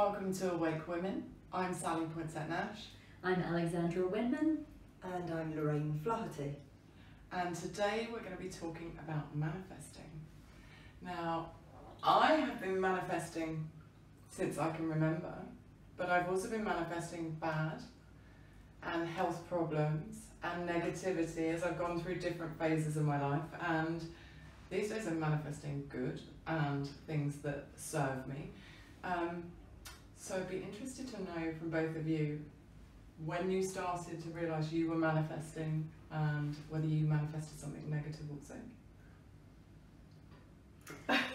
Welcome to Awake Women. I'm Sally Poinsett-Nash. I'm Alexandra Wenman. And I'm Lorraine Flaherty. And today we're going to be talking about manifesting. Now, I have been manifesting since I can remember, but I've also been manifesting bad and health problems and negativity as I've gone through different phases of my life. And these days I'm manifesting good and things that serve me. So I'd be interested to know from both of you when you started to realise you were manifesting and whether you manifested something negative also.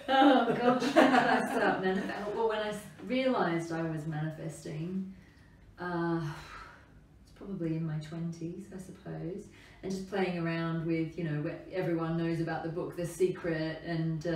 Oh gosh, when did I start manifesting? Well, when I realised I was manifesting, it's probably in my 20s, I suppose, and just playing around with, you know, everyone knows about the book The Secret, and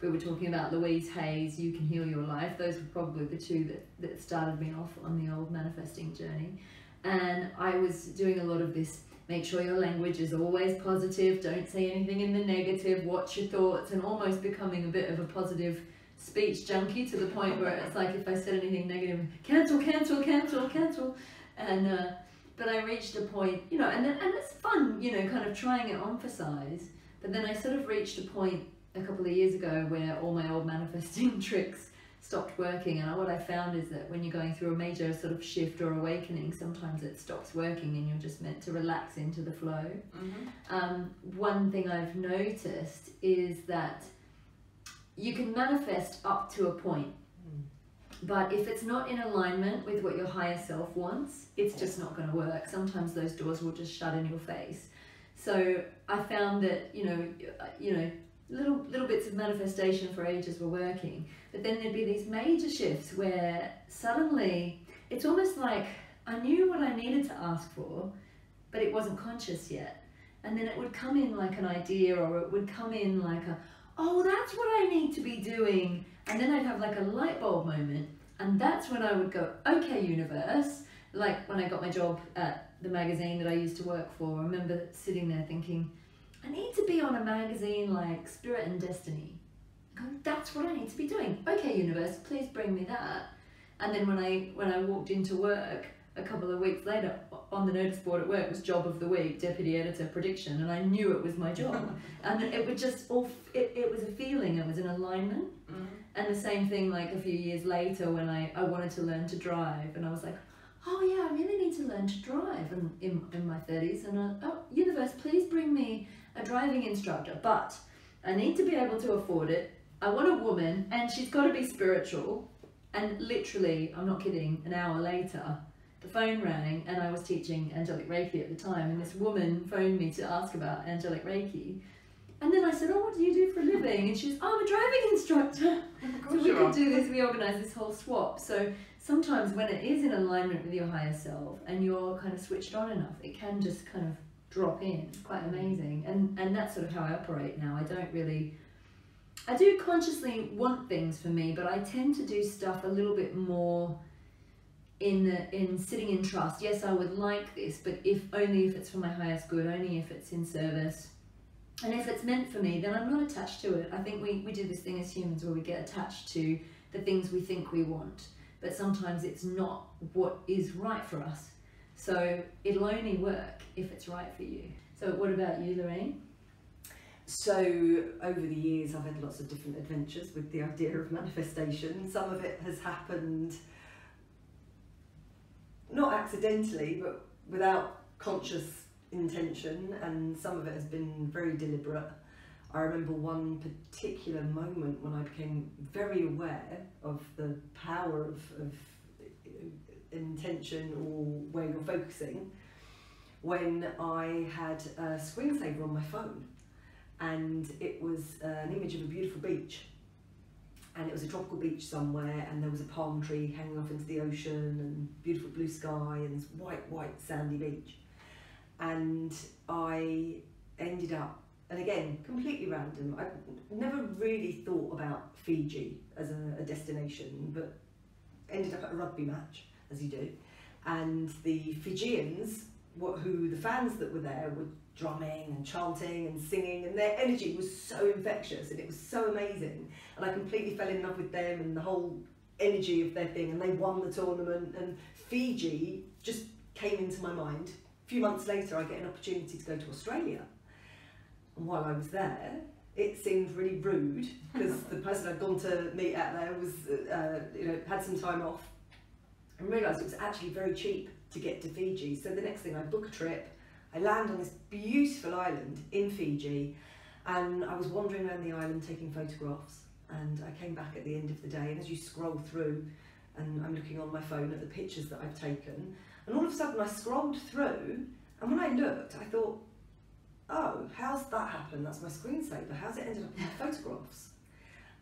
we were talking about Louise Hay's You Can Heal Your Life. Those were probably the two that started me off on the old manifesting journey. And I was doing a lot of this, make sure your language is always positive, don't say anything in the negative, watch your thoughts, and almost becoming a bit of a positive speech junkie to the point where it's like if I said anything negative, cancel, cancel, cancel, cancel. And but I reached a point, you know, and it's fun, you know, kind of trying it on for size. But then I sort of reached a point a couple of years ago where all my old manifesting tricks stopped working. And what I found is that when you're going through a major sort of shift or awakening, sometimes it stops working and you're just meant to relax into the flow. One thing I've noticed is that you can manifest up to a point. But if it's not in alignment with what your higher self wants, it's just not going to work. Sometimes those doors will just shut in your face. So I found that, you know, little bits of manifestation for ages were working. But then there'd be these major shifts where suddenly it's almost like I knew what I needed to ask for, but it wasn't conscious yet. And then it would come in like an idea, or it would come in like oh, that's what I need to be doing. And then I'd have like a light bulb moment, and that's when I would go, okay, universe. Like when I got my job at the magazine that I used to work for, I remember sitting there thinking, I need to be on a magazine like Spirit and Destiny. I go, that's what I need to be doing. Okay, universe, please bring me that. And then when I walked into work a couple of weeks later, on the notice board at work was job of the week, deputy editor, prediction, and I knew it was my job. And it would just it was a feeling, it was an alignment. And the same thing like a few years later when I wanted to learn to drive, and I was like, oh yeah, I really need to learn to drive in my 30s, and oh, universe, please bring me a driving instructor, but I need to be able to afford it. I want a woman, and she's got to be spiritual. And literally, I'm not kidding, an hour later, the phone rang, and I was teaching angelic Reiki at the time, and this woman phoned me to ask about angelic Reiki. And then I said, oh, what do you do for a living? And she was, oh, I'm a driving instructor. So we could do this, we organised this whole swap. So sometimes when it is in alignment with your higher self and you're kind of switched on enough, it can just kind of drop in. It's quite amazing. And that's sort of how I operate now. I do consciously want things for me, but I tend to do stuff a little bit more in sitting in trust. Yes, I would like this, but only if it's for my highest good, only if it's in service. And if it's meant for me, then I'm not attached to it. I think we do this thing as humans where we get attached to the things we think we want, but sometimes it's not what is right for us. So it'll only work if it's right for you. So what about you, Lorraine? So over the years I've had lots of different adventures with the idea of manifestation. Some of it has happened not accidentally, but without conscious intention, and some of it has been very deliberate. I remember one particular moment when I became very aware of the power of intention or where you're focusing, when I had a screensaver on my phone, and it was an image of a beautiful beach, and it was a tropical beach somewhere, and there was a palm tree hanging off into the ocean and beautiful blue sky and this white sandy beach. And I ended up, and again, completely random, I never really thought about Fiji as a destination, but ended up at a rugby match, as you do. And the Fijians, who the fans that were there, were drumming and chanting and singing, and their energy was so infectious and it was so amazing. And I completely fell in love with them and the whole energy of their thing, and they won the tournament, and Fiji just came into my mind. A few months later, I get an opportunity to go to Australia, and while I was there, it seemed really rude because the person I'd gone to meet out there was, had some time off, and realised it was actually very cheap to get to Fiji. So the next thing, I book a trip, I land on this beautiful island in Fiji, and I was wandering around the island taking photographs, and I came back at the end of the day, and as you scroll through, and I'm looking on my phone at the pictures that I've taken, and all of a sudden I scrolled through, and when I looked, I thought, oh, how's that happened? That's my screensaver. How's it ended up in my photographs?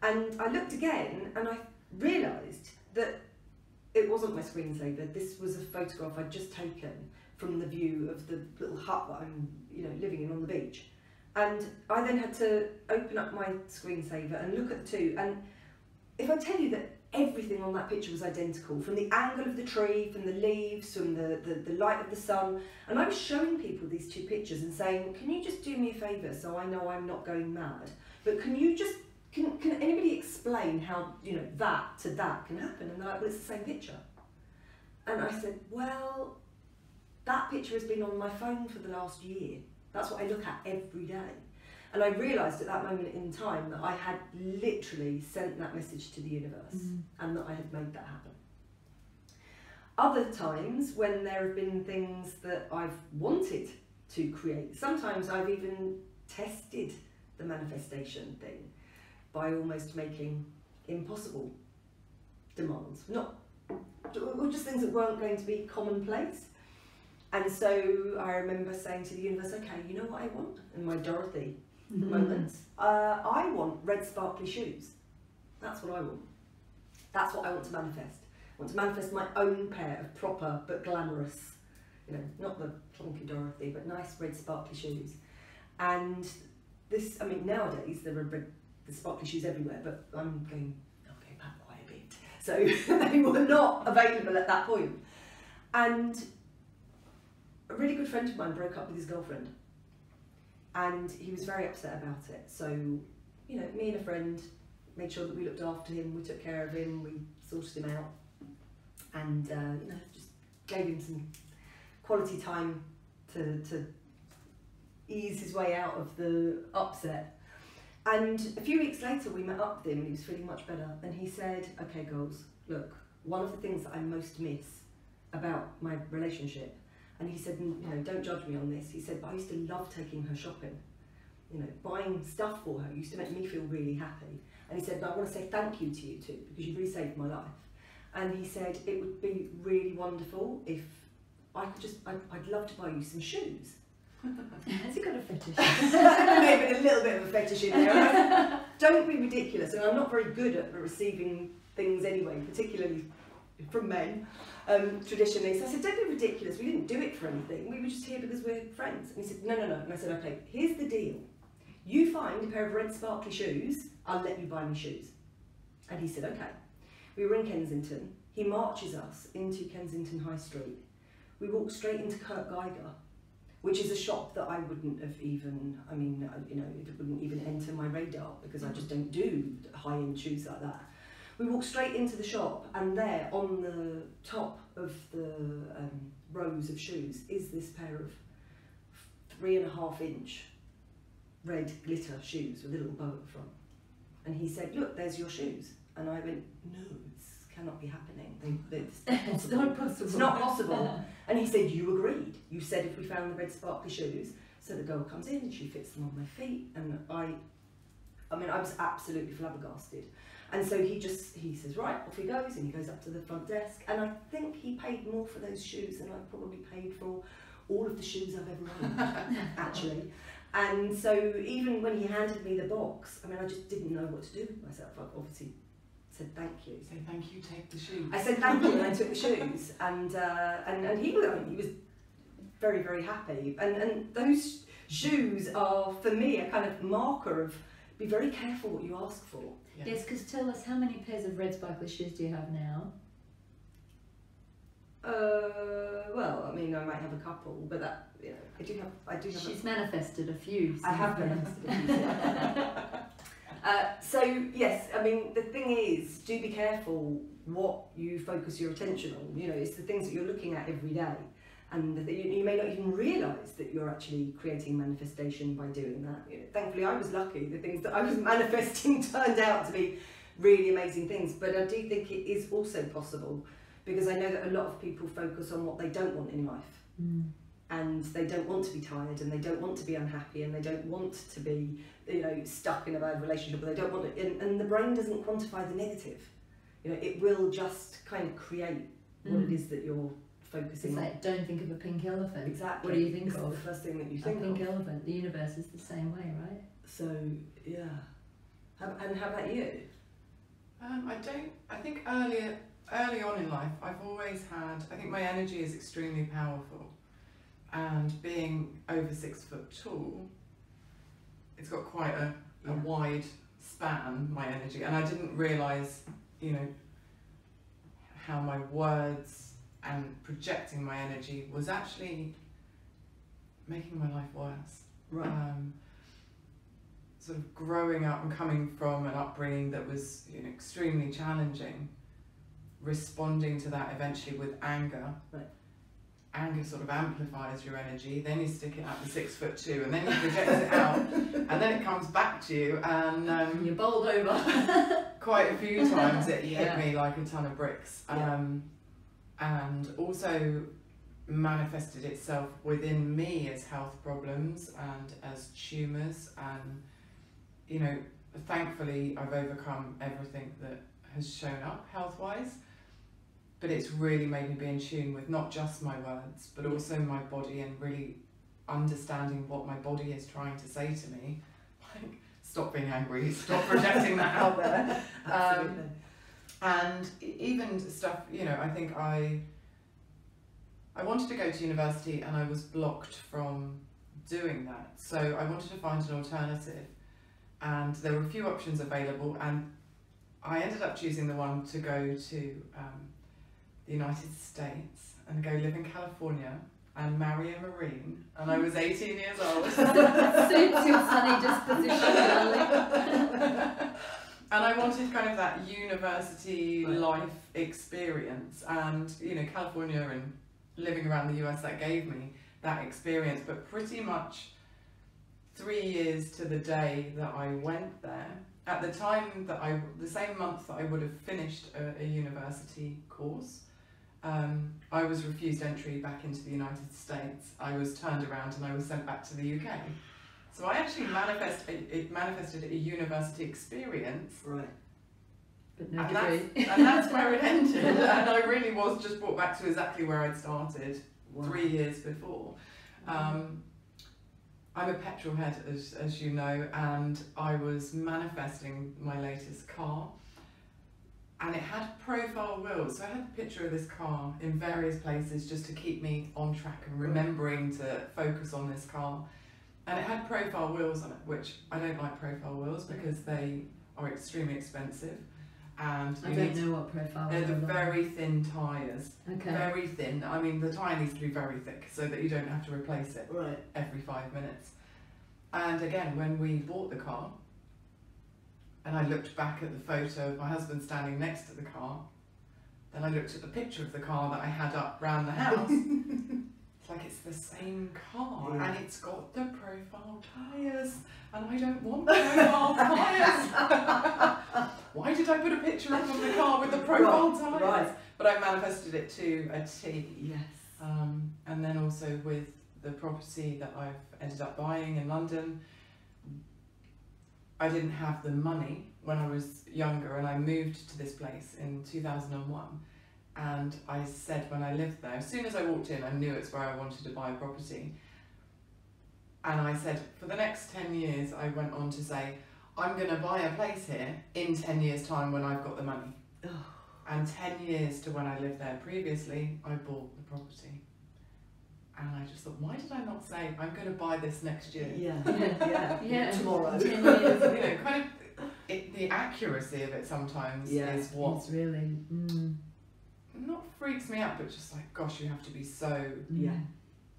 And I looked again, and I realised that it wasn't my screensaver. This was a photograph I'd just taken from the view of the little hut that I'm, living in on the beach. And I then had to open up my screensaver and look at the two. And if I tell you that everything on that picture was identical, from the angle of the tree, from the leaves, from the light of the sun, and I was showing people these two pictures and saying, can you just do me a favour so I know I'm not going mad? But can anybody explain how, that to that can happen? And they're like, well, it's the same picture. And I said, well, that picture has been on my phone for the last year. That's what I look at every day. And I realised at that moment in time that I had literally sent that message to the universe, and that I had made that happen. Other times when there have been things that I've wanted to create, sometimes I've even tested the manifestation thing by almost making impossible demands, or just things that weren't going to be commonplace. And so I remember saying to the universe, okay, you know what I want? In my Dorothy moments, I want red sparkly shoes. That's what I want. That's what I want to manifest. I want to manifest my own pair of proper but glamorous, not the clunky Dorothy, but nice red sparkly shoes. And this, nowadays there are the sparkly shoes everywhere, but I'm going back quite a bit. So they were not available at that point. And a really good friend of mine broke up with his girlfriend, and he was very upset about it. So, me and a friend made sure that we looked after him, we took care of him, we sorted him out, and just gave him some quality time to ease his way out of the upset. And a few weeks later we met up with him, and he was feeling much better, and he said, okay girls, look, one of the things that I most miss about my relationship, and he said, don't judge me on this, he said, but I used to love taking her shopping, buying stuff for her used to make me feel really happy. And he said, I want to say thank you to you too, because you've really saved my life. And he said, it would be really wonderful if I could I'd love to buy you some shoes. Has he got a fetish? Maybe a little bit of a fetish in there. Don't be ridiculous, and I'm not very good at receiving things anyway, particularly from men, traditionally. So I said, don't be ridiculous, we didn't do it for anything, we were just here because we're friends. And he said, no. And I said, okay, here's the deal. You find a pair of red sparkly shoes, I'll let you buy me shoes. And he said, okay. We were in Kensington. He marches us into Kensington High Street. We walked straight into Kurt Geiger, which is a shop that I wouldn't have even, it wouldn't even enter my radar because I just don't do high-end shoes like that. We walked straight into the shop, and there on the top of the rows of shoes is this pair of 3.5-inch red glitter shoes with a little bow at the front. And he said, look, there's your shoes. And I went, no, this cannot be happening. It's not possible. It's not possible. And he said, you agreed. You said if we found the red sparkly shoes. So the girl comes in and she fits them on my feet. And I was absolutely flabbergasted. And so he says, right, off he goes, and he goes up to the front desk. And I think he paid more for those shoes than I've probably paid for all of the shoes I've ever owned, actually. And so even when he handed me the box, I just didn't know what to do with myself. I obviously said thank you. Say thank you, take the shoes. I said thank you, and I took the shoes. And he was very, very happy. And those shoes are, for me, a kind of marker of be very careful what you ask for. Yes, because tell us, how many pairs of red sparkly shoes do you have now? Well, I might have a couple, but that, I do have. She's manifested a few. I have manifested a few. So yes, the thing is, do be careful what you focus your attention on. You know, it's the things that you're looking at every day, and that you may not even realise that you're actually creating manifestation by doing that. You know, thankfully, I was lucky. The things that I was manifesting turned out to be really amazing things. But I do think it is also possible, because I know that a lot of people focus on what they don't want in life. And they don't want to be tired, and they don't want to be unhappy, and they don't want to be, you know, stuck in a bad relationship, or they don't want it, and the brain doesn't quantify the negative. You know, it will just kind of create what it is that you're focusing on. It's like, don't think of a pink elephant. Exactly. What do you think This of? is the first thing that you A think pink of. elephant. The universe is the same way, right? So, yeah. And how about you? I think early on in life, I've always had, I think my energy is extremely powerful. And being over 6 foot tall, it's got quite a wide span, my energy. And I didn't realise, you know, how my words and projecting my energy was actually making my life worse. Right. Sort of growing up and coming from an upbringing that was, you know, extremely challenging, responding to that eventually with anger. Right. Anger sort of amplifies your energy, then you stick it at the 6 foot 2, and then you project it out, and then it comes back to you, and you're bowled over. quite a few times it Yeah. hit me like a ton of bricks. And also manifested itself within me as health problems and as tumours, and, you know, thankfully I've overcome everything that has shown up health-wise. But it's really made me be in tune with not just my words, but also my body, and really understanding what my body is trying to say to me. Like, stop being angry, stop projecting that out there. Absolutely. And even stuff, you know, I think I wanted to go to university, and I was blocked from doing that. So I wanted to find an alternative, and there were a few options available, and I ended up choosing the one to go to the United States and go live in California and marry a Marine, and I was 18 years old. Suits your sunny disposition, darling. And I wanted kind of that university life experience, and, you know, California and living around the US, that gave me that experience. But pretty much 3 years to the day that I went there, at the time that the same month that I would have finished a university course, I was refused entry back into the United States. I was turned around and I was sent back to the UK. So I actually manifested a university experience. Right. But no And degree. that's where it ended. And I really was just brought back to exactly where I'd started 3 years before. I'm a petrol head, as you know, and I was manifesting my latest car. And it had profile wheels, so I had a picture of this car in various places just to keep me on track and remembering to focus on this car. And it had profile wheels on it, which I don't like profile wheels because they are extremely expensive. And I don't know what profile. they're the wheels are. very thin tyres. Okay. Very thin. I mean, the tyre needs to be very thick so that you don't have to replace it every 5 minutes. And again, when we bought the car, and I looked back at the photo of my husband standing next to the car, then I looked at the picture of the car that I had up round the house. It's like it's the same car, and it's got the profile tyres, and I don't want profile tyres. Why did I put a picture up of the car with the profile tyres? Right. But I manifested it to a T. Yes. And then also with the property that I've ended up buying in London, I didn't have the money when I was younger, and I moved to this place in 2001. And I said when I lived there, as soon as I walked in, I knew it's where I wanted to buy a property. And I said, for the next 10 years, I went on to say, I'm going to buy a place here in 10 years' time when I've got the money. And 10 years to when I lived there previously, I bought the property. And I just thought, why did I not say, I'm going to buy this next year? Yeah. Tomorrow. 10 years. You know, kind of the accuracy of it sometimes is what It's really. not freaks me out, but just like, gosh, you have to be so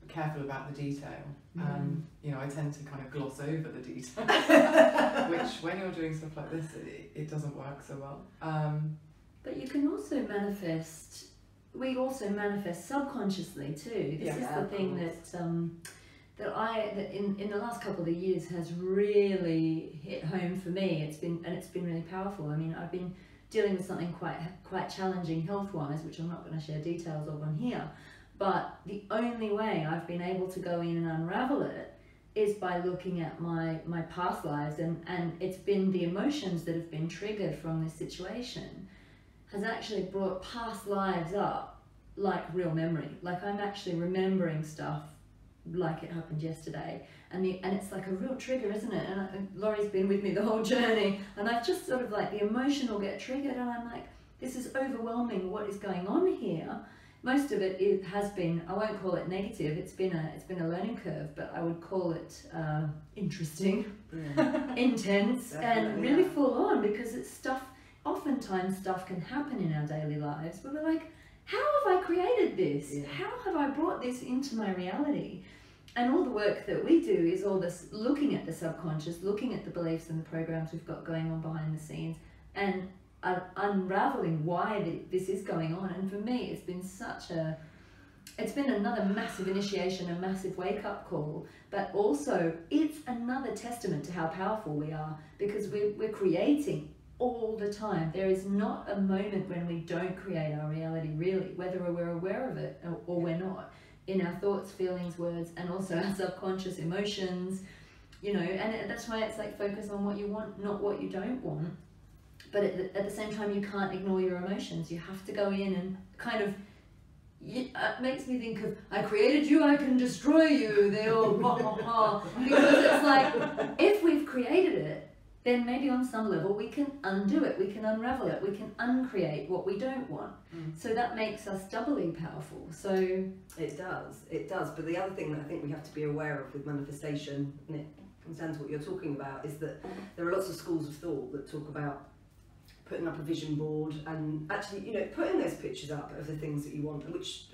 careful about the detail. You know, I tend to kind of gloss over the detail, which when you're doing stuff like this, it doesn't work so well. But you can also manifest, we also manifest subconsciously too. This is the thing that in the last couple of years has really hit home for me. It's been really powerful. I mean, I've been dealing with something quite challenging health-wise, which I'm not going to share details of on here. But the only way I've been able to go in and unravel it is by looking at my past lives, and it's been the emotions that have been triggered from this situation has actually brought past lives up like real memory. Like I'm actually remembering stuff like it happened yesterday, and it's like a real trigger, isn't it? And Laurie's been with me the whole journey, and I've just sort of like the emotion will get triggered, and I'm like, this is overwhelming. What is going on here? Most of it has been, I won't call it negative. It's been a learning curve, but I would call it interesting, intense, and really full on, because it's stuff. Oftentimes, stuff can happen in our daily lives, but we're like, how have I created this? Yeah. How have I brought this into my reality? And all the work that we do is all this looking at the subconscious, looking at the beliefs and the programs we've got going on behind the scenes, and unraveling why this is going on. And for me, it's been another massive initiation, a massive wake-up call, but also it's another testament to how powerful we are, because we're creating all the time. There is not a moment when we don't create our reality, really, whether we're aware of it or we're not, in our thoughts, feelings, words, and also our subconscious emotions, you know. And that's why it's like, focus on what you want, not what you don't want. But at the same time, you can't ignore your emotions. You have to go in and kind of, it makes me think of, I created you, I can destroy you. They all because it's like, if we've created it, then maybe on some level we can undo it, we can unravel it, we can uncreate what we don't want. So that makes us doubly powerful. So it does. But the other thing that I think we have to be aware of with manifestation, and it comes down to what you're talking about, is that there are lots of schools of thought that talk about putting up a vision board and actually, you know, putting those pictures up of the things that you want, which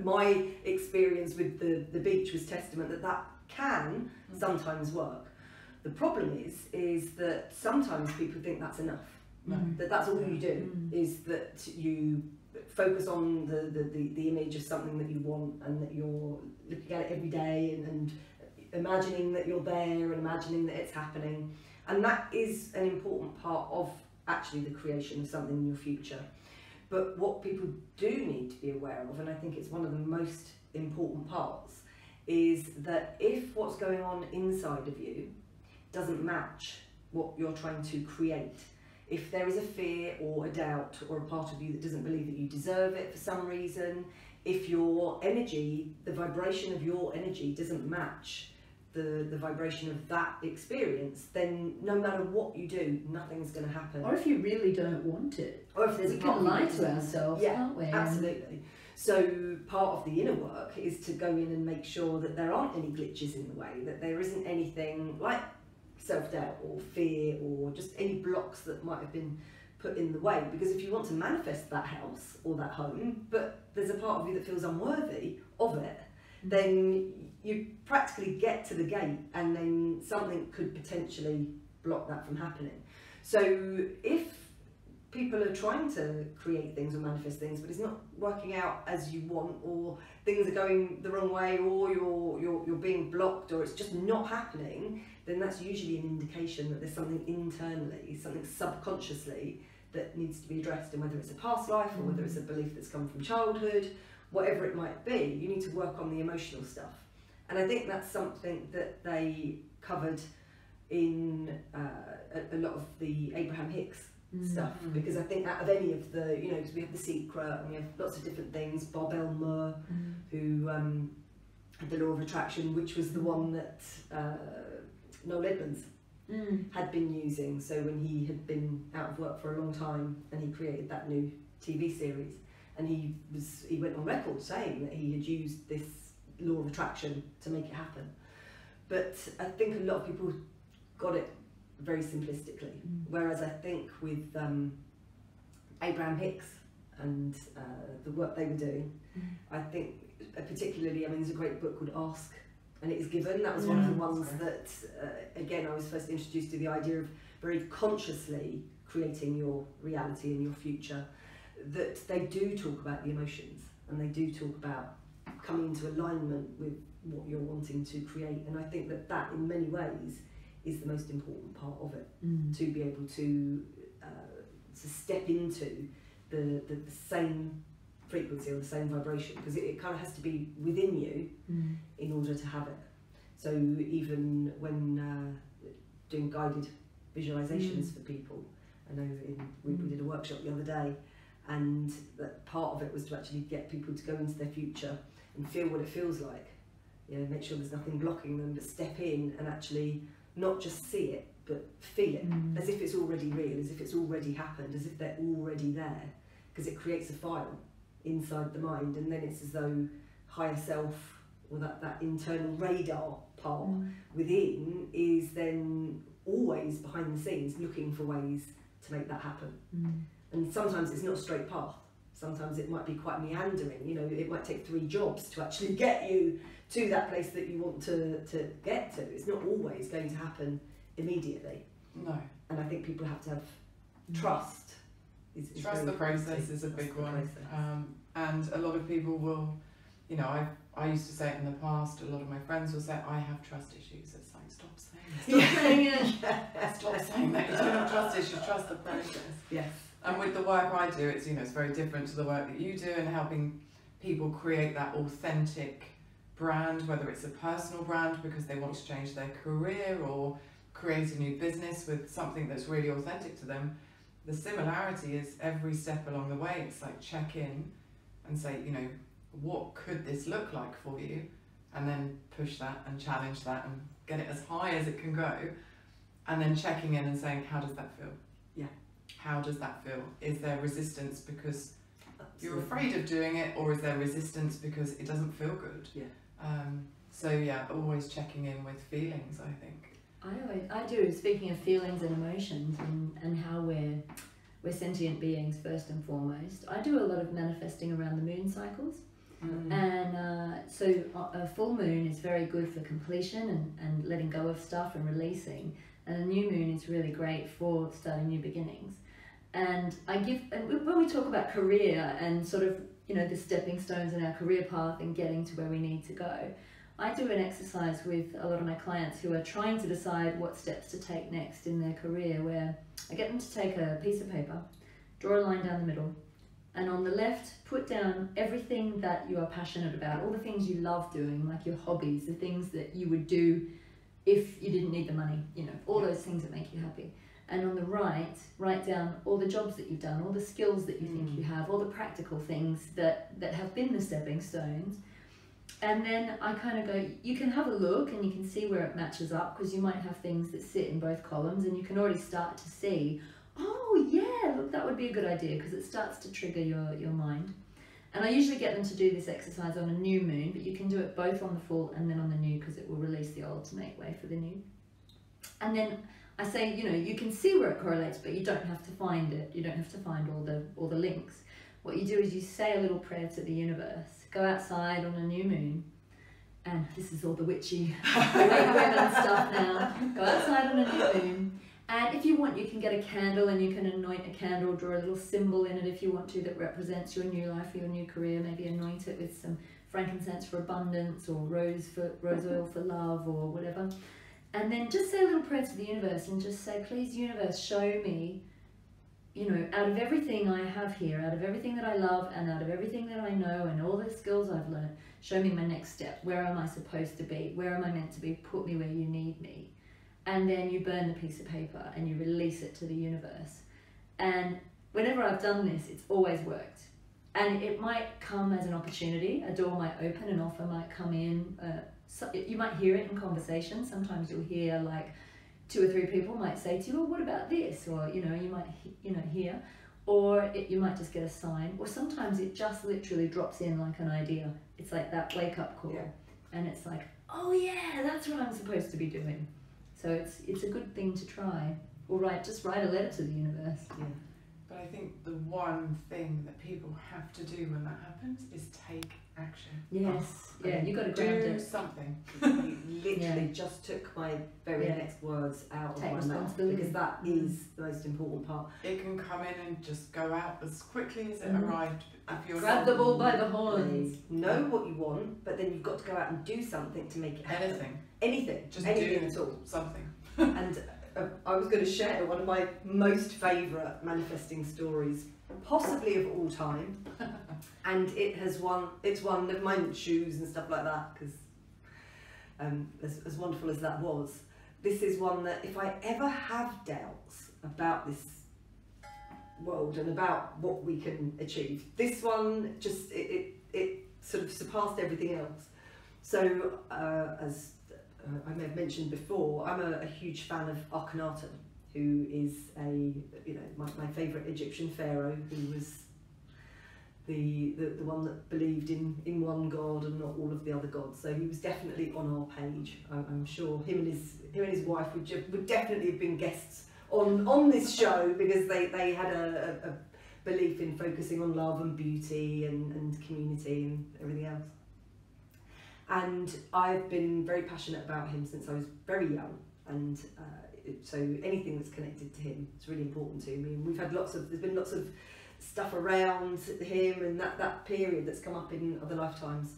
my experience with the beach was testament that can sometimes work. The problem is that sometimes people think that's enough, that's all you do, is that you focus on the image of something that you want, and that you're looking at it every day and imagining that you're there and imagining that it's happening. And that is an important part of actually the creation of something in your future. But what people do need to be aware of, and I think it's one of the most important parts, is that if what's going on inside of you doesn't match what you're trying to create, if there is a fear or a doubt or a part of you that doesn't believe that you deserve it for some reason, if your energy, the vibration of your energy doesn't match the vibration of that experience, then no matter what you do, nothing's going to happen. Or if you really don't want it, or if there's we can lie to ourselves, can't we? Absolutely. So part of the inner work is to go in and make sure that there aren't any glitches in the way, that there isn't anything like self-doubt or fear or just any blocks that might have been put in the way. Because if you want to manifest that house or that home, but there's a part of you that feels unworthy of it, then you practically get to the gate and then something could potentially block that from happening. So if people are trying to create things or manifest things, but it's not working out as you want, or things are going the wrong way, or you're being blocked, or it's just not happening, then that's usually an indication that there's something internally, something subconsciously that needs to be addressed. And whether it's a past life or whether it's a belief that's come from childhood, whatever it might be, you need to work on the emotional stuff. And I think that's something that they covered in a lot of the Abraham Hicks stuff, because I think out of any of the, you know, because we have The Secret and we have lots of different things, Bob Elmer, who had the law of attraction, which was the one that Noel Edmonds had been using. So when he had been out of work for a long time and he created that new TV series, and he went on record saying that he had used this law of attraction to make it happen. But I think a lot of people got it very simplistically, whereas I think with Abraham Hicks and the work they were doing, I think particularly, I mean, there's a great book called Ask and it is given. That was one of the ones that, again, I was first introduced to the idea of very consciously creating your reality and your future, that they do talk about the emotions, and they do talk about coming into alignment with what you're wanting to create. And I think that that in many ways is the most important part of it, to be able to step into the same frequency or the same vibration, because it kind of has to be within you in order to have it. So even when doing guided visualizations for people, I know we did a workshop the other day, and that part of it was to actually get people to go into their future and feel what it feels like. You know, make sure there's nothing blocking them, but step in and actually not just see it, but feel it, as if it's already real, as if it's already happened, as if they're already there, because it creates a file inside the mind, and then it's as though higher self, or that internal radar part within, is then always behind the scenes looking for ways to make that happen. And sometimes it's not a straight path. Sometimes it might be quite meandering. You know, it might take 3 jobs to actually get you to that place that you want to get to. It's not always going to happen immediately. No. And I think people have to have trust. Trust the process is a big one. And a lot of people will, you know, I used to say it in the past, a lot of my friends will say, I have trust issues. It's like, stop saying it. Stop saying it. Stop saying that. You don't have trust issues, trust the process. Yes. And with the work I do, it's, you know, it's very different to the work that you do, and helping people create that authentic brand, whether it's a personal brand because they want to change their career or create a new business with something that's really authentic to them. The similarity is every step along the way, it's like check in and say, you know, what could this look like for you? And then push that and challenge that and get it as high as it can go. And then checking in and saying, how does that feel? Yeah. How does that feel? Is there resistance because you're afraid of doing it, or is there resistance because it doesn't feel good? Yeah. So yeah, always checking in with feelings, I think. I do, speaking of feelings and emotions and how we're sentient beings first and foremost. I do a lot of manifesting around the moon cycles. And so a full moon is very good for completion and letting go of stuff and releasing, and a new moon is really great for starting new beginnings. And when we talk about career and sort of, you know, the stepping stones in our career path and getting to where we need to go, I do an exercise with a lot of my clients who are trying to decide what steps to take next in their career, where I get them to take a piece of paper, draw a line down the middle, and on the left, put down everything that you are passionate about, all the things you love doing, like your hobbies, the things that you would do if you didn't need the money, you know, all those things that make you happy. And on the right, write down all the jobs that you've done, all the skills that you think you have, all the practical things that have been the stepping stones. And then I kind of go, you can have a look and you can see where it matches up, because you might have things that sit in both columns, and you can already start to see, oh yeah, look, that would be a good idea, because it starts to trigger your mind. And I usually get them to do this exercise on a new moon, but you can do it both on the full and then on the new, because it will release the old to make way for the new. And then I say, you know, you can see where it correlates, but you don't have to find it. You don't have to find all the links. What you do is you say a little prayer to the universe. Go outside on a new moon, and this is all the witchy women stuff now. Go outside on a new moon, and if you want, you can get a candle and you can anoint a candle, draw a little symbol in it if you want to that represents your new life or your new career. Maybe anoint it with some frankincense for abundance, or rose oil for love, or whatever. And then just say a little prayer to the universe and just say, please universe, show me, you know, out of everything I have here, out of everything that I love and out of everything that I know and all the skills I've learned, show me my next step. Where am I supposed to be? Where am I meant to be? Put me where you need me. And then you burn the piece of paper and you release it to the universe. And whenever I've done this, it's always worked. And it might come as an opportunity. A door might open, an offer might come in. So you might hear it in conversation. Sometimes you'll hear like 2 or 3 people might say to you, well, what about this? Or, you know, you might, hear, or you might just get a sign, or sometimes it just literally drops in like an idea. It's like that wake up call. Yeah. And it's like, oh yeah, that's what I'm supposed to be doing. So it's a good thing to try. Or just write a letter to the universe. Yeah. But I think the one thing that people have to do when that happens is take action. Yes, I yeah, mean, you got to ground do it. something. You literally Yeah. just took my very Yeah. next words out Take of my mouth, responsibility. because that is the most important part. It can come in and just go out as quickly as it Mhm. arrived. If you're Grab the bull by the horns. Know what you want, but then you've got to go out and do something to make it happen. anything, Just anything do at all, something. And I was going to share one of my most favourite manifesting stories, possibly of all time, and it's one of my shoes and stuff like that, because as wonderful as that was, this is one that if I ever have doubts about this world and about what we can achieve, this one just it sort of surpassed everything else. So as I may have mentioned before, I'm a huge fan of Akhenaten, who is my favourite Egyptian pharaoh, who was the one that believed in one god and not all of the other gods. So he was definitely on our page. I'm sure him and his wife would definitely have been guests on this show, because they had a belief in focusing on love and beauty and community and everything else. And I've been very passionate about him since I was very young, and so anything that's connected to him is really important to me. And there's been lots of stuff around him and that period that's come up in other lifetimes.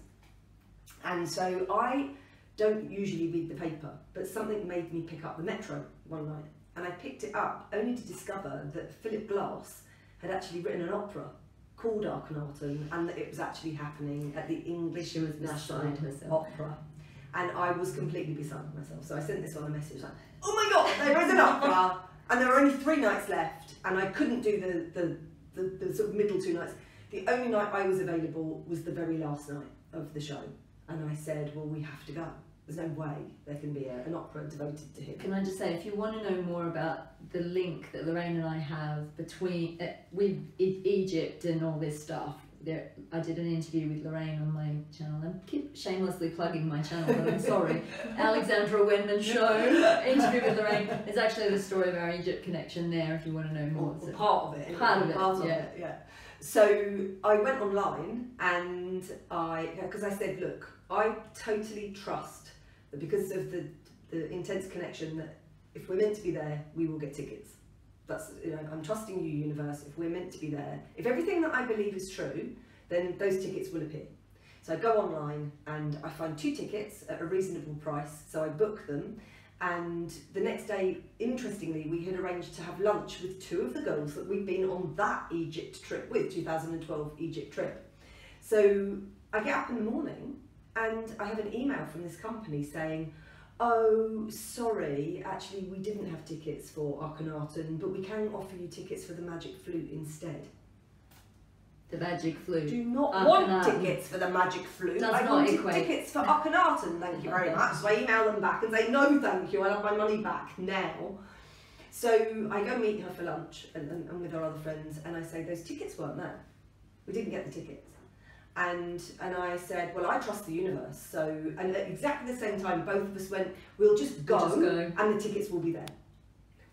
And so I don't usually read the paper, but something made me pick up the Metro one night, and I picked it up only to discover that Philip Glass had actually written an opera called Akhenaten, and that it was actually happening at the English National Opera. And I was completely beside myself. So I sent this on a message like, oh my god, there is an opera, and there were only 3 nights left, and I couldn't do the sort of middle 2 nights. The only night I was available was the very last night of the show, and I said, well, we have to go. There's no way there can be an opera devoted to him. Can I just say, if you want to know more about the link that Lorraine and I have between with Egypt and all this stuff, I did an interview with Lorraine on my channel. I keep shamelessly plugging my channel, but I'm sorry. Alexandra Wenman Show interview with Lorraine. It's actually the story of our Egypt connection there, if you want to know more. Or part of it. Part of it, yeah. So I went online, and because I said, look, I totally trust that because of the intense connection, that if we're meant to be there, we will get tickets. That's, I'm trusting you, universe. If we're meant to be there, if everything that I believe is true, then those tickets will appear. So I go online and I find 2 tickets at a reasonable price. So I book them, and the next day, interestingly, we had arranged to have lunch with 2 of the girls that we'd been on that Egypt trip with, 2012 Egypt trip. So I get up in the morning and I have an email from this company saying, oh, sorry, actually we didn't have tickets for Akhenaten, but we can offer you tickets for the Magic Flute instead. The Magic Flute. Do not want tickets for the Magic Flute. Does I not wanted equate. tickets for Akhenaten, thank you very much. So I email them back and say, no thank you, I have my money back now. So I go meet her for lunch and with our other friends, and I say, those tickets weren't there. We didn't get the tickets. And I said, well, I trust the universe. So, and at exactly the same time, both of us went, we'll just go, and the tickets will be there.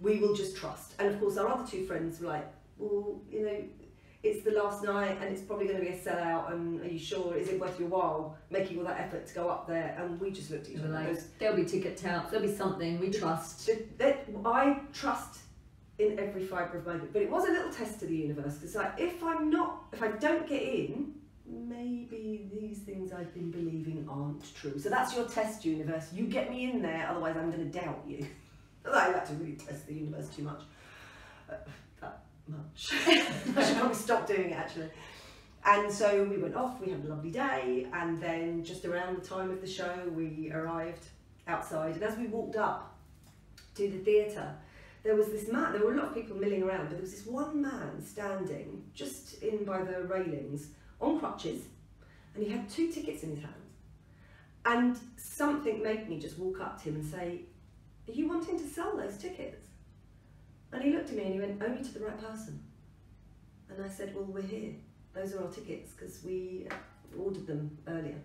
We will just trust. And of course, our other 2 friends were like, well, it's the last night and it's probably going to be a sellout, and are you sure? Is it worth your while making all that effort to go up there? And we just looked at each other. Like, there'll be ticket touts, there'll be something, we trust. I trust in every fibre of my being. But it was a little test to the universe, because like, if I don't get in, maybe these things I've been believing aren't true. So that's your test, universe. You get me in there, otherwise I'm going to doubt you. I like to really test the universe too much. That much. I should probably stop doing it, actually. And so we went off, we had a lovely day, and then just around the time of the show, we arrived outside. And as we walked up to the theatre, there was this man, there were a lot of people milling around, but there was this one man standing just in by the railings, on crutches, and he had 2 tickets in his hands. And something made me just walk up to him and say, are you wanting to sell those tickets? And he looked at me and he went, only to the right person. And I said, well, we're here. Those are our tickets, because we ordered them earlier.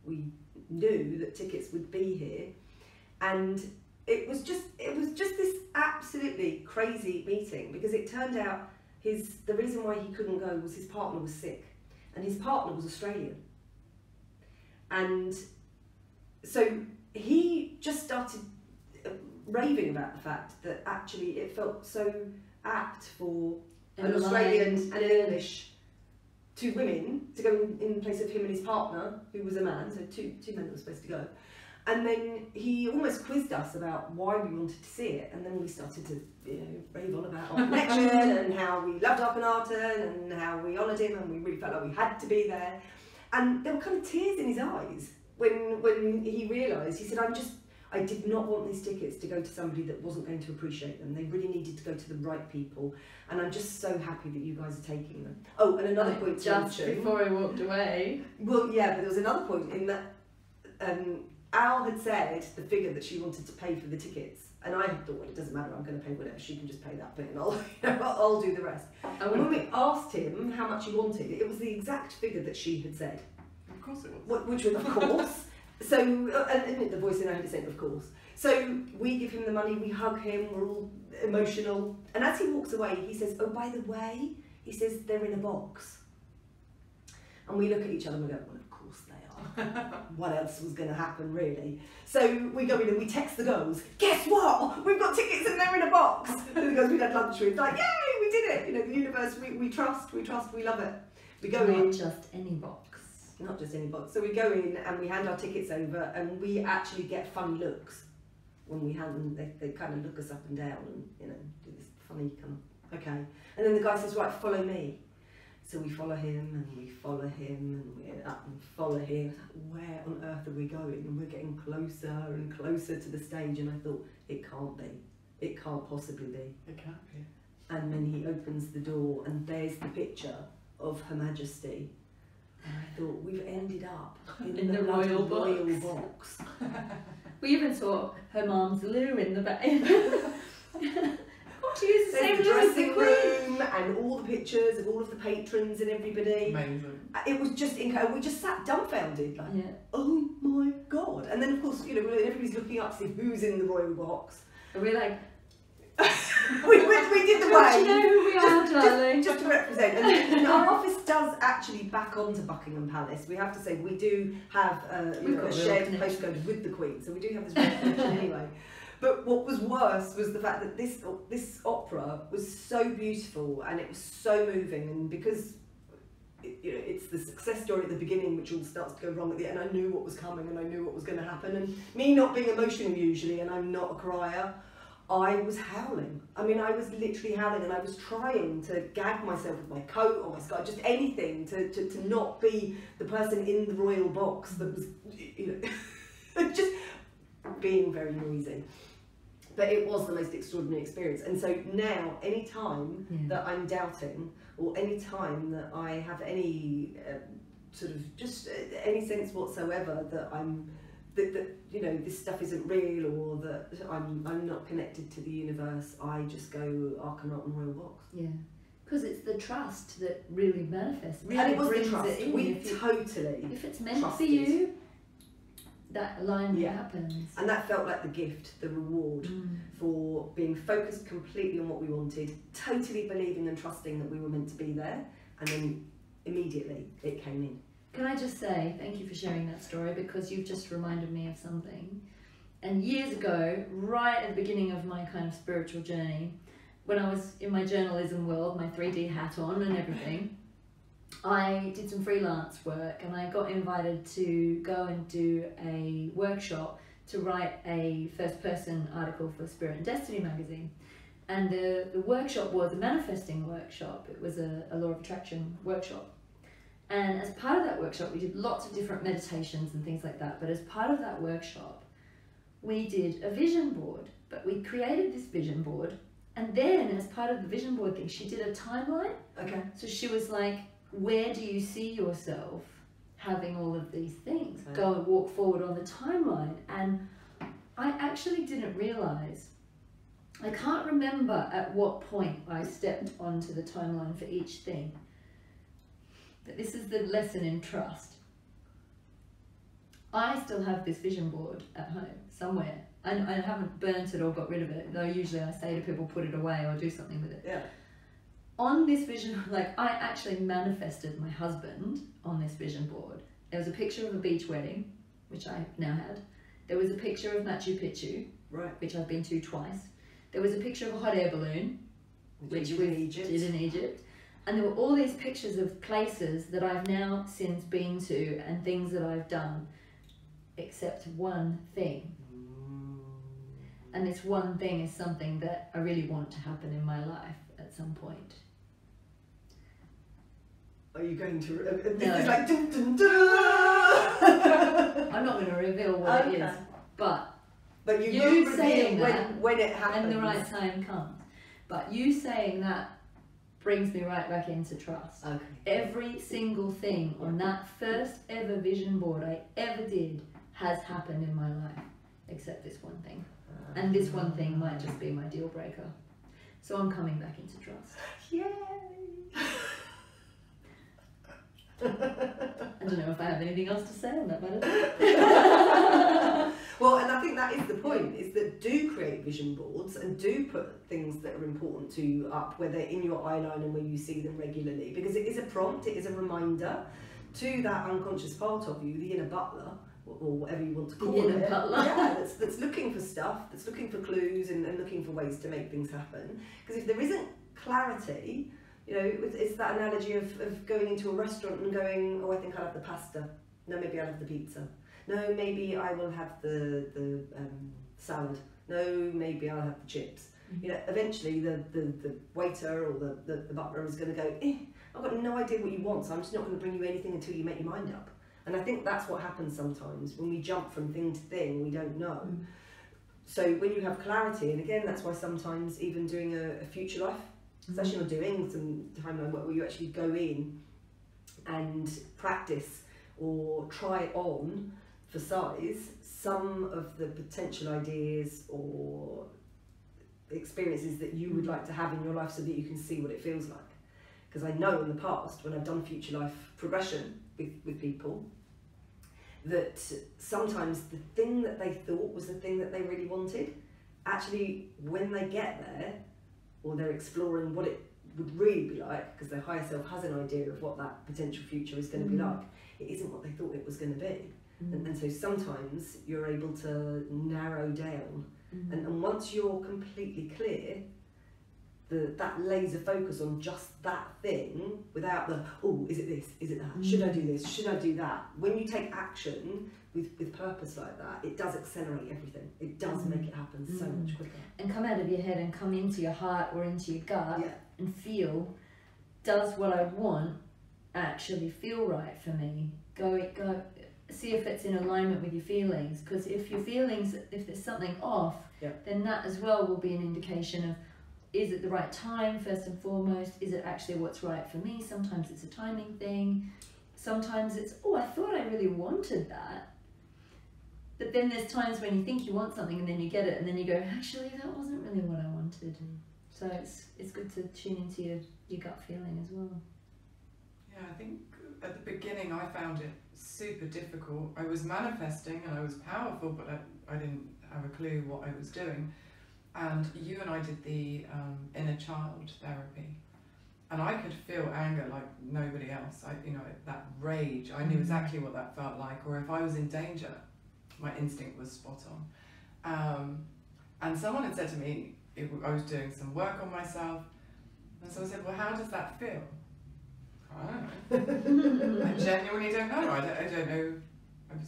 We knew that tickets would be here. And it was just this absolutely crazy meeting, because it turned out the reason why he couldn't go was his partner was sick. And his partner was Australian. And so he just started raving about the fact that actually it felt so apt for an Australian and an English, two women, to go in place of him and his partner, who was a man, so two men were supposed to go. And then he almost quizzed us about why we wanted to see it, and then we started to, rave on about our connection and how we loved our Carnarton and how we honoured him and we really felt like we had to be there. And there were kind of tears in his eyes when he realised. He said, I did not want these tickets to go to somebody that wasn't going to appreciate them. They really needed to go to the right people, and I'm just so happy that you guys are taking them. Oh, and another point to just mention, before I walked away. Well, yeah, but there was another point in that Al had said the figure that she wanted to pay for the tickets, and I had thought, well, it doesn't matter, I'm going to pay whatever, she can just pay that bit and I'll do the rest. And when we asked him how much he wanted, it was the exact figure that she had said. Of course it was. Which was, of course. So, and the voice in her head said, of course. So we give him the money, we hug him, we're all emotional. And as he walks away, he says, oh, by the way, he says, they're in a box. And we look at each other and we go, well, of course they are. What else was going to happen, really? So we go in and we text the girls, guess what? We've got tickets and they're in a box. And the girls we had lunch with, like, yay, we did it. The universe, we trust, we love it. We go in. Not just any box. Not just any box. So we go in and we hand our tickets over, and we actually get funny looks when we hand them. They kind of look us up and down and do this funny kind of, okay. And then the guy says, right, follow me. So we follow him and we follow him and we up and follow him. Where on earth are we going? And we're getting closer and closer to the stage, and I thought, it can't be. It can't possibly be. It can't be. And then he opens the door and there's the picture of Her Majesty. And I thought, we've ended up in the royal box. We even saw her mum's loo in the back. She used the same There's the loo as the dressing Queen. room and all the pictures of all of the patrons and everybody. Amazing. It was just incredible. We just sat dumbfounded, like, Yeah. oh my God. And then, of course, everybody's looking up to see who's in the royal box. And we're like, we did the don't wave. you know who we are, darling? Just to represent. And our office does actually back onto Buckingham Palace. We have to say, we do have a shared postcode with the Queen, so we do have this real connection anyway. But what was worse was the fact that this opera was so beautiful and it was so moving, and because it's the success story at the beginning which all starts to go wrong at the end. I knew what was coming and I knew what was going to happen, and me not being emotional usually, and I'm not a crier, I was howling. I mean, I was literally howling, and I was trying to gag myself with my coat or my scarf, just anything to not be the person in the royal box that was, just being very noisy. But it was the most extraordinary experience. And so now, any time that I'm doubting, or any time that I have any any sense whatsoever that this stuff isn't real, or that I'm not connected to the universe, I just go Arcanot and Royal Box. Yeah. Because it's the trust that really manifests. Really and it was brings the trust. It in. If it's meant trusted. for you, that alignment happens. And that felt like the gift, the reward for being focused completely on what we wanted, totally believing and trusting that we were meant to be there, and then immediately it came in. Can I just say thank you for sharing that story, because you've just reminded me of something. And years ago, right at the beginning of my kind of spiritual journey, when I was in my journalism world, my 3D hat on and everything, I did some freelance work, and I got invited to go and do a workshop to write a first-person article for Spirit and Destiny magazine. And the workshop was a manifesting workshop. It was a law of attraction workshop. And as part of that workshop, we did lots of different meditations and things like that. But as part of that workshop, we did a vision board. But we created this vision board, and then as part of the vision board thing, she did a timeline. Okay. So she was like, where do you see yourself having all of these things? Okay. Go and walk forward on the timeline. And I actually didn't realise, I can't remember at what point I stepped onto the timeline for each thing. But this is the lesson in trust. I still have this vision board at home somewhere. And I haven't burnt it or got rid of it, though usually I say to people, put it away or do something with it. Yeah. On this vision, I actually manifested my husband on this vision board. There was a picture of a beach wedding, which I now had. There was a picture of Machu Picchu, Right. which I've been to twice. There was a picture of a hot air balloon, which we did in Egypt. And there were all these pictures of places that I've now since been to and things that I've done, except one thing. And this one thing is something that I really want to happen in my life at some point. Are you going to... No. It's like... Dun, dun, dun. I'm not going to reveal what it is, but you you will saying reveal that when it happens. when the right time comes. But you saying that brings me right back into trust. Okay. Every single thing on that first ever vision board I ever did has happened in my life, except this one thing. And this one thing might just be my deal breaker. So I'm coming back into trust. Yay! I don't know if I have anything else to say on that matter. Well, and I think that is the point, is that do create vision boards and do put things that are important to you up, whether in your eyeline and where you see them regularly, because it is a prompt, it is a reminder to that unconscious part of you, the inner butler, or whatever you want to call The inner it. butler. Yeah, that's looking for stuff, that's looking for clues and looking for ways to make things happen. Because if there isn't clarity, you know, it's that analogy of going into a restaurant and going, oh, I think I'll have the pasta. No, maybe I'll have the pizza. No, maybe I will have the salad. No, maybe I'll have the chips. You know, eventually the waiter or the butler is going to go, I've got no idea what you want, so I'm just not going to bring you anything until you make your mind up. And I think that's what happens sometimes when we jump from thing to thing, we don't know. So when you have clarity, and again, that's why sometimes even doing a future life session or doing some timeline work where you actually go in and practice or try on for size some of the potential ideas or experiences that you would like to have in your life so that you can see what it feels like. Because I know in the past when I've done future life progression with people that sometimes the thing that they thought was the thing that they really wanted, actually when they get there or they're exploring what it would really be like, because their higher self has an idea of what that potential future is going to be like, it isn't what they thought it was going to be. And so sometimes you're able to narrow down, and once you're completely clear, that laser focus on just that thing without the, oh, is it this, is it that, should I do this, should I do that? When you take action with purpose like that, it does accelerate everything. It does make it happen so much quicker. And come out of your head and come into your heart or into your gut and feel, does what I want actually feel right for me? Go, see if it's in alignment with your feelings, because if your feelings, if there's something off, then that as well will be an indication of, is it the right time first and foremost? Is it actually what's right for me? Sometimes it's a timing thing. Sometimes it's, oh, I thought I really wanted that. But then there's times when you think you want something and then you get it and then you go, actually that wasn't really what I wanted. So it's good to tune into your gut feeling as well. Yeah, I think at the beginning I found it super difficult. I was manifesting and I was powerful, but I didn't have a clue what I was doing. And you and I did the inner child therapy, and I could feel anger like nobody else. That rage, I knew exactly what that felt like. Or if I was in danger, my instinct was spot on. And someone had said to me, I was doing some work on myself, and so I said, well, how does that feel? I don't know. I genuinely don't know. I don't know. I've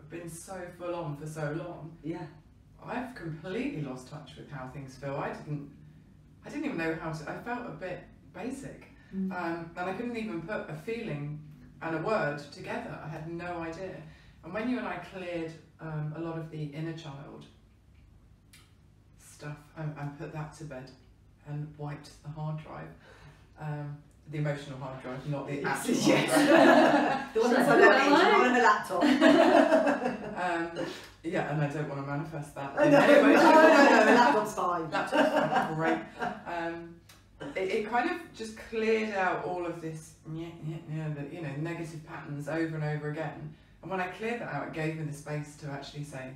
been so full on for so long. Yeah. I've completely lost touch with how things feel. I didn't even know how to. I felt a bit basic, and I couldn't even put a feeling and a word together. I had no idea. And when you and I cleared a lot of the inner child stuff and put that to bed and wiped the hard drive, the emotional hard drive, not the actual hard drive. The one that's on the laptop. Yeah, and I don't want to manifest that. No, the laptop's fine. Laptop's fine, great. It kind of just cleared out all of this, negative patterns over and over again. And when I cleared that out, it gave me the space to actually say,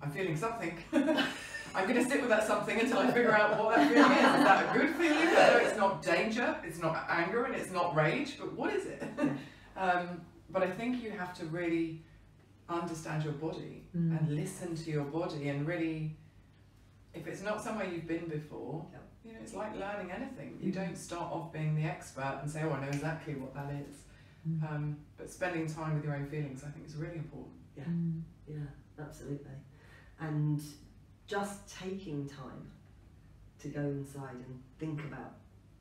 I'm feeling something. I'm going to sit with that something until I figure out what that feeling is. Is that a good feeling? No, it's not danger, it's not anger, and it's not rage, but what is it? but I think you have to really understand your body and listen to your body, and really, if it's not somewhere you've been before, you know, it's like learning anything. You don't start off being the expert and say, oh, I know exactly what that is. But spending time with your own feelings, I think, is really important. Yeah, yeah, absolutely. And just taking time to go inside and think about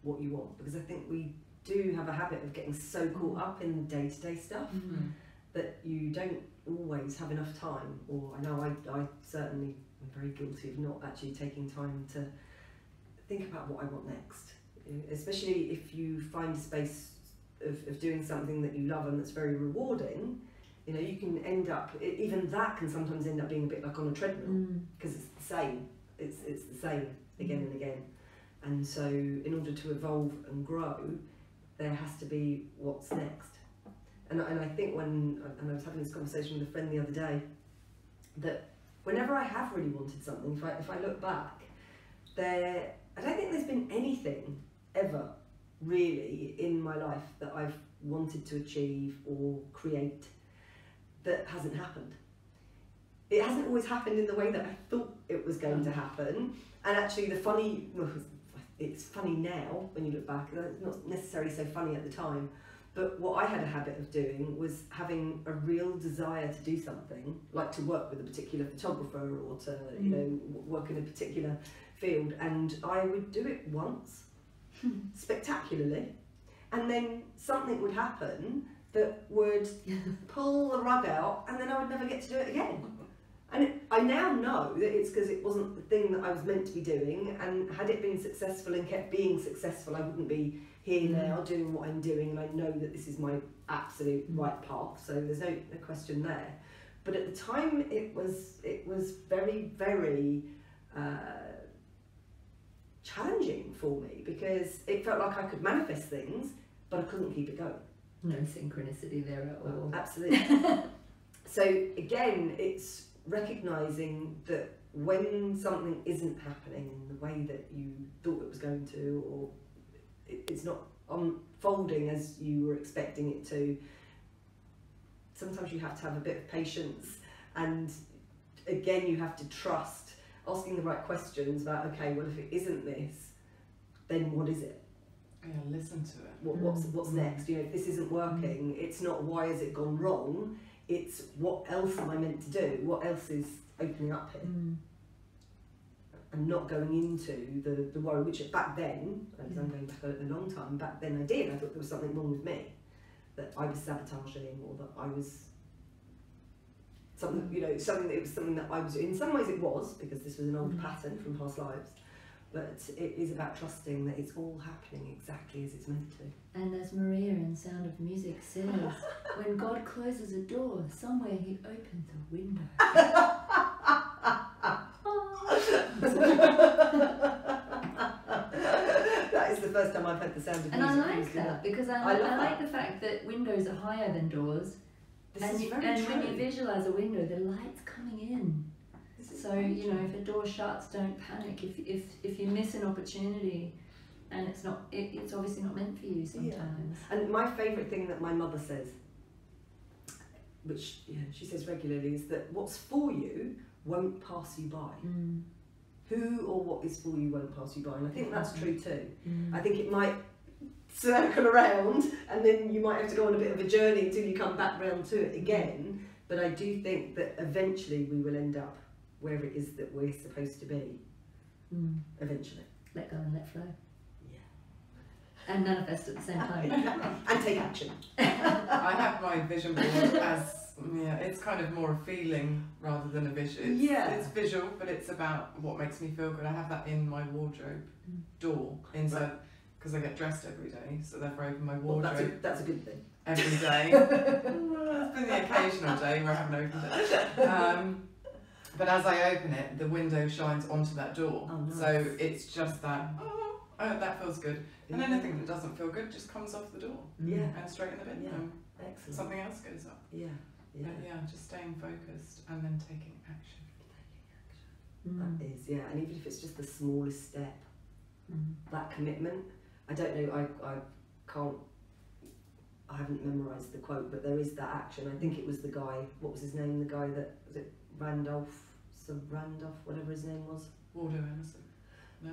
what you want, because I think we do have a habit of getting so caught up in the day-to-day stuff that you don't always have enough time, or I know I certainly am very guilty of not actually taking time to think about what I want next, especially if you find a space of doing something that you love and that's very rewarding. You know, you can end up, even that can sometimes end up being a bit like on a treadmill, because it's the same, it's the same again and again. And so in order to evolve and grow, there has to be what's next. And I think and I was having this conversation with a friend the other day, that whenever I have really wanted something, if I look back, I don't think there's been anything ever really in my life that I've wanted to achieve or create that hasn't happened. It hasn't always happened in the way that I thought it was going to happen. And actually it's funny now when you look back, it's not necessarily so funny at the time, but what I had a habit of doing was having a real desire to do something, like to work with a particular photographer or to you know, work in a particular field, and I would do it once, spectacularly, and then something would happen that would pull the rug out, and then I would never get to do it again. And I now know that it's because it wasn't the thing that I was meant to be doing, and had it been successful and kept being successful, I wouldn't be here now doing what I'm doing, and I know that this is my absolute right path, so there's no question there. But at the time it was very, very challenging for me, because it felt like I could manifest things, but I couldn't keep it going. No synchronicity there at all. Absolutely. So again, it's recognising that when something isn't happening in the way that you thought it was going to, or it's not unfolding as you were expecting it to, sometimes you have to have a bit of patience, and again you have to trust, asking the right questions about, okay, well, if it isn't this, then what is it? Yeah, listen to it. What's next? You know, if this isn't working, it's not why has it gone wrong, it's what else am I meant to do? What else is opening up here? And not going into the worry, which back then, because I'm going back a long time, back then I did. I thought there was something wrong with me, that I was sabotaging, or that I was something, you know, something that I was. In some ways, it was, because this was an old pattern from past lives. But it is about trusting that it's all happening exactly as it's meant to. And as Maria in Sound of Music says, when God closes a door, somewhere he opens a window. That is the first time I've heard the Sound of Music. And I like that, because I like the fact that windows are higher than doors. And when you visualise a window, the light's coming in. So, you know, if a door shuts, don't panic. If you miss an opportunity and it's obviously not meant for you sometimes. Yeah. And my favourite thing that my mother says, which she says regularly, is that what's for you won't pass you by. Who or what is for you won't pass you by. And I think that's true too. I think it might circle around, and then you might have to go on a bit of a journey until you come back round to it again. But I do think that eventually we will end up where it is that we're supposed to be. Eventually. Let go and let flow. Yeah. And manifest at the same time. And take action. I have my vision board as, it's kind of more a feeling rather than a vision. It's visual, but it's about what makes me feel good. I have that in my wardrobe door inside, because I get dressed every day, so therefore I open my wardrobe. Well, that's a good thing. Every day. It's been the occasional day where I haven't opened it. But as I open it, the window shines onto that door. Oh, nice. So it's just that, oh, that feels good. And anything that doesn't feel good just comes off the door. Yeah. And straight in the bin. Excellent. Something else goes up. Yeah. But just staying focused and then taking action. That is, and even if it's just the smallest step, that commitment. I don't know, I haven't memorised the quote, but there is that action. I think it was the guy, what was his name? The guy that, was it Randolph, whatever his name was? Waldo Emerson. No?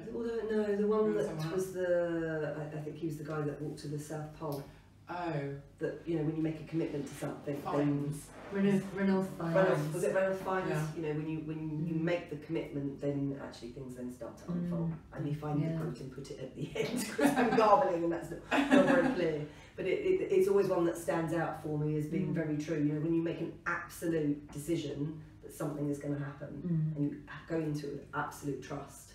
No, the one Or that someone was I think he was the guy that walked to the South Pole. Oh, That, you know, when you make a commitment to something, Fines. Ranulph Fiennes. was it Ranulph Fiennes? Yeah. You know, when you make the commitment, then actually things then start to unfold. And you find the quote and put it at the end because I'm garbling and that's not very clear. But it's always one that stands out for me as being very true. You know, when you make an absolute decision that something is going to happen, and you go into it with absolute trust,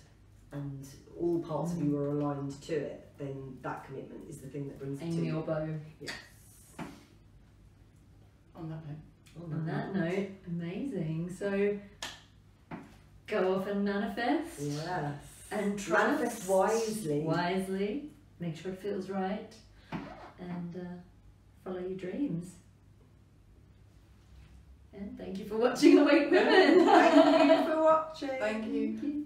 and all parts of you are aligned to it, then that commitment is the thing that brings it to Aim you. your bow. Yes. on that note. On that note, amazing. So go off and manifest. Yes. And trust. Manifest wisely. Wisely. Make sure it feels right. And follow your dreams. And thank you for watching Awake Women. Thank you for watching. Thank you. Thank you.